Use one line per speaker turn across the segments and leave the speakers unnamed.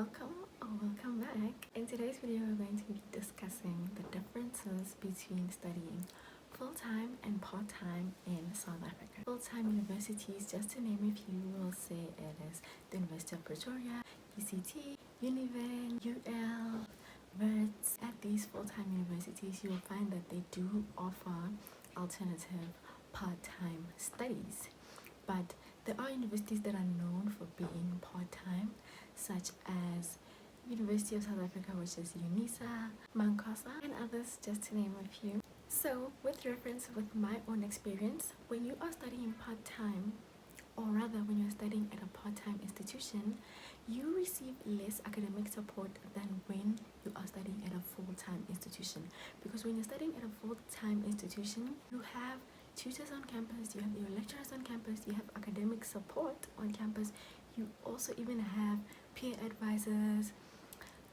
welcome back. In today's video, we're going to be discussing the differences between studying full-time and part-time in South Africa. Full-time universities, just to name a few, we'll say it is the University of Pretoria, UCT, Univen, UL, Wits. At these full-time universities, you'll find that they do offer alternative part-time studies. But there are universities that are known for being part-time, such as University of South Africa, which is UNISA, Mankosa, and others, just to name a few. So, with reference with my own experience, when you are studying part-time, or rather when you're studying at a part-time institution, you receive less academic support than when you are studying at a full-time institution. Because when you're studying at a full-time institution, you have tutors on campus, you have your lecturers on campus, you have academic support on campus, you also even have peer advisors,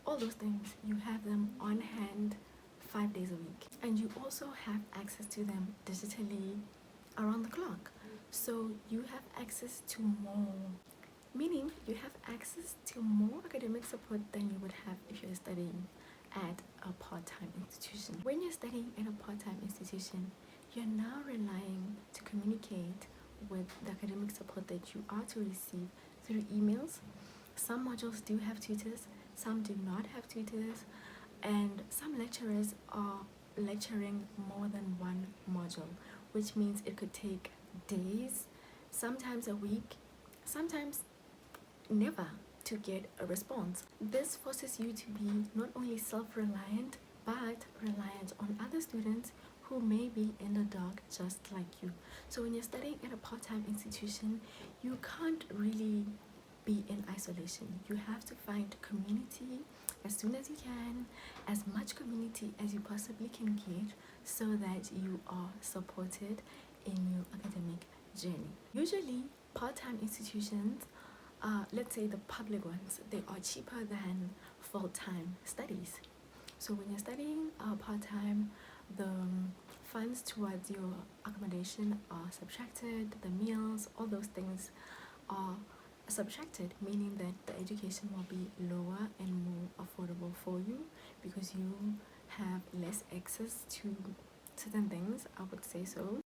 all those things. You have them on hand 5 days a week, and you also have access to them digitally around the clock. So you have access to more, meaning you have access to more academic support than you would have if you're studying at a part-time institution. When you're studying at a part-time institution, you're now relying to communicate with the academic support that you are to receive through emails. Some modules do have tutors, some do not have tutors, and some lecturers are lecturing more than one module, which means it could take days, sometimes a week, sometimes never to get a response. This forces you to be not only self-reliant, but reliant on other students who may be in the dark just like you. So when you're studying at a part-time institution, you can't really be in isolation. You have to find community as soon as you can, as much community as you possibly can get, so that you are supported in your academic journey. Usually, part-time institutions, let's say the public ones, they are cheaper than full-time studies. So when you're studying part-time, the funds towards your accommodation are subtracted, the meals, all those things are subtracted, meaning that the education will be lower and more affordable for you because you have less access to certain things, I would say so.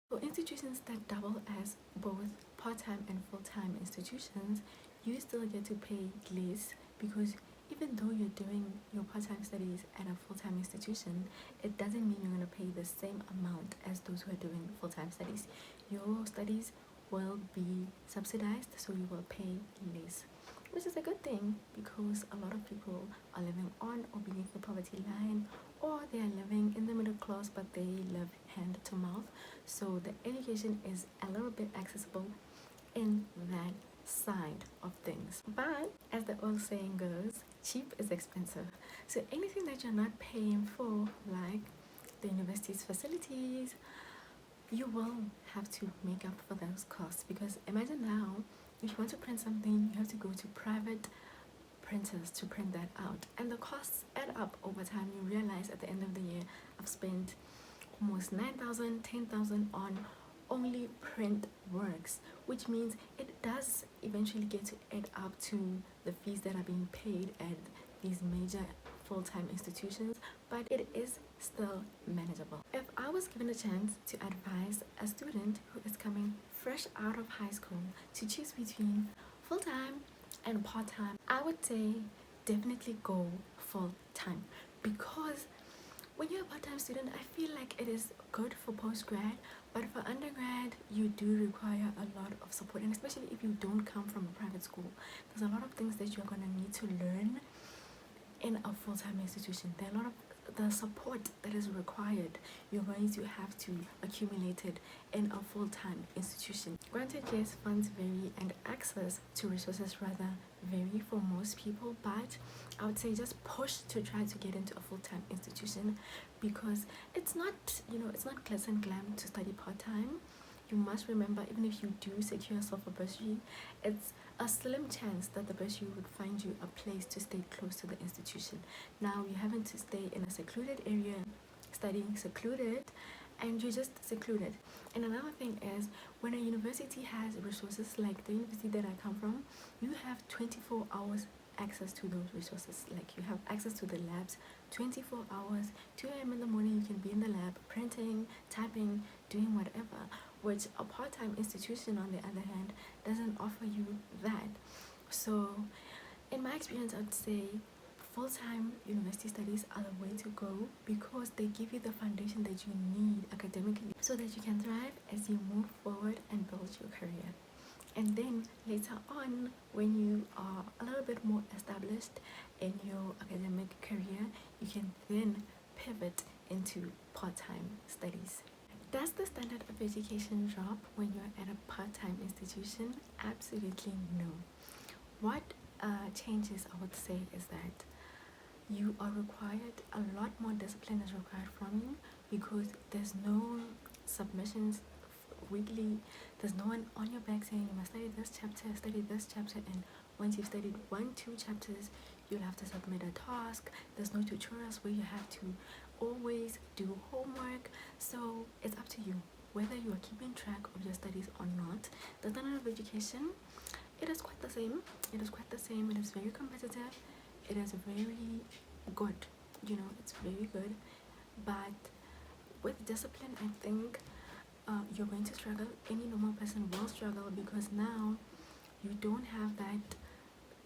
For institutions that double as both part-time and full-time institutions, you still get to pay less because even though you're doing your part-time studies at a full-time institution, it doesn't mean you're going to pay the same amount as those who are doing full-time studies. Your studies will be subsidized, so you will pay less, which is a good thing because a lot of people are living on or beneath the poverty line, or they are living in the middle class but they live hand to mouth. So the education is a little bit accessible in that side of things. But as the old saying goes, cheap is expensive. So anything that you're not paying for, like the university's facilities, you will have to make up for those costs. Because imagine now, if you want to print something, you have to go to private printers to print that out, and the costs add up over time. You realize at the end of the year, I've spent almost 9,000, 10,000 on only print works, which means it does eventually get to add up to the fees that are being paid at these major full-time institutions, but it is still manageable. If I was given a chance to advise a student who is coming fresh out of high school to choose between full-time and part-time, I would say definitely go full-time, because when you're a part-time student, I feel like it is good for post-grad, but for undergrad, you do require a lot of support, and especially if you don't come from a private school, there's a lot of things that you're going to need to learn in a full-time institution. There are a lot of the support that is required, you're going to have to accumulate it in a full-time institution. Granted, yes, funds vary and access to resources rather vary for most people, but I would say just push to try to get into a full-time institution, because it's not, it's not glitz and glam to study part-time. You must remember, even if you do secure yourself a bursary, it's a slim chance that the bursary would find you a place to stay close to the institution. Now, you're having to stay in a secluded area, studying secluded, and you're just secluded. And another thing is, when a university has resources like the university that I come from, you have 24 hours access to those resources. Like, you have access to the labs 24 hours. 2 a.m. in the morning, you can be in the lab printing, typing, doing whatever, which a part-time institution, on the other hand, doesn't offer you that. So in my experience, I'd say full-time university studies are the way to go, because they give you the foundation that you need academically so that you can thrive as you move forward and build your career. And then later on, when you are a little bit more established in your academic career, you can then pivot into part-time studies. Does the standard of education drop when you're at a part-time institution? Absolutely no. What changes, I would say, is that you are required, a lot more discipline is required from you, because there's no submissions weekly. There's no one on your back saying you must study this chapter, and once you've studied 1-2 chapters, you'll have to submit a task. There's no tutorials where you have to always do homework. So it's up to you whether you are keeping track of your studies or not. The standard of education, it is quite the same. It is very competitive. It is very good. It's very good. But with discipline, I think you're going to struggle. Any normal person will struggle, because now you don't have that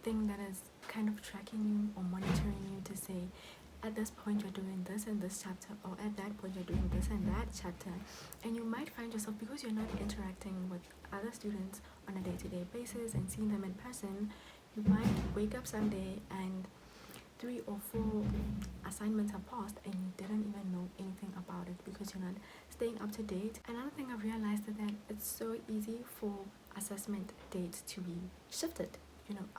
thing that is kind of tracking you or monitoring you to say, at this point you're doing this and this chapter, or at that point you're doing this and that chapter. And you might find yourself, because you're not interacting with other students on a day-to-day basis and seeing them in person, you might wake up someday and 3 or 4 assignments have passed and you didn't even know anything about it, because you're not staying up to date. Another thing I've realized is that it's so easy for assessment dates to be shifted.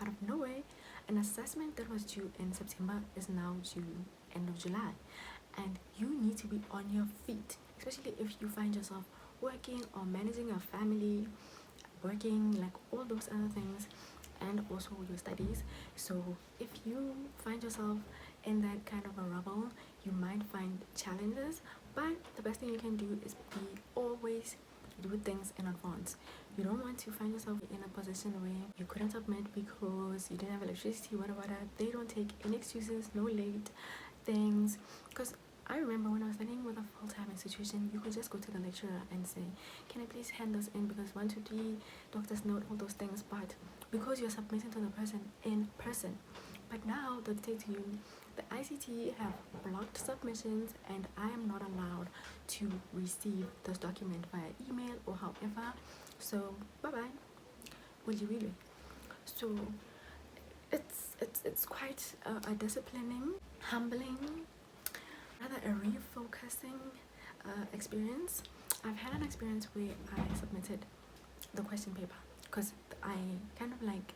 Out of nowhere, an assessment that was due in September is now due end of July, and you need to be on your feet, especially if you find yourself working or managing a family, working, like all those other things, and also your studies. So if you find yourself in that kind of a rubble, you might find challenges, but the best thing you can do is always do things in advance. You don't want to find yourself in a position where you couldn't submit because you didn't have electricity, whatever. They don't take any excuses, no late things. Because I remember when I was studying with a full-time institution, you could just go to the lecturer and say, can I please hand this in, because 1, 2, 3, doctor's note, all those things. But because you're submitting to the person in person, but now they say to you, the ICT have blocked submissions and I am not allowed to receive this document via email or however. So bye-bye. Will you really? So it's quite a disciplining, humbling, rather a refocusing experience. I've had an experience where I submitted the question paper, because I kind of like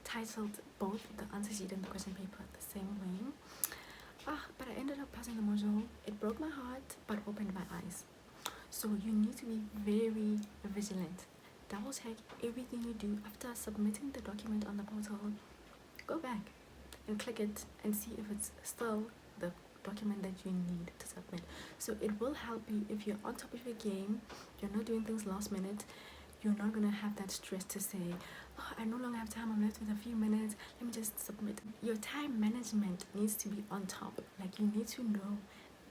titled both the answer sheet and the question paper the same way. But I ended up passing the module. It broke my heart, but opened my eyes. So you need to be very vigilant. Double check everything you do after submitting the document on the portal. Go back and click it and see if it's still the document that you need to submit. So it will help you if you're on top of your game, you're not doing things last minute. You're not going to have that stress to say, I no longer have time, I'm left with a few minutes, let me just submit. Your time management needs to be on top. Like, you need to know,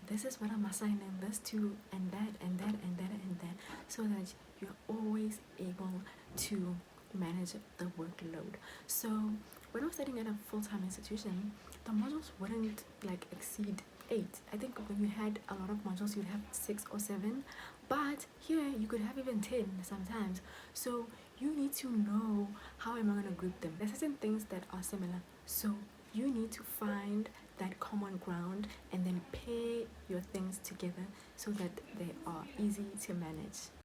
this is what I'm assigning this to, and that, and that, and that, and that, so that you're always able to manage the workload. So when I was studying at a full-time institution, the modules wouldn't exceed 8. I think when you had a lot of modules, you'd have 6 or 7, but here you could have even 10 sometimes. So you need to know, how am I going to group them? There's certain things that are similar, so you need to find that common ground and then pair your things together so that they are easy to manage.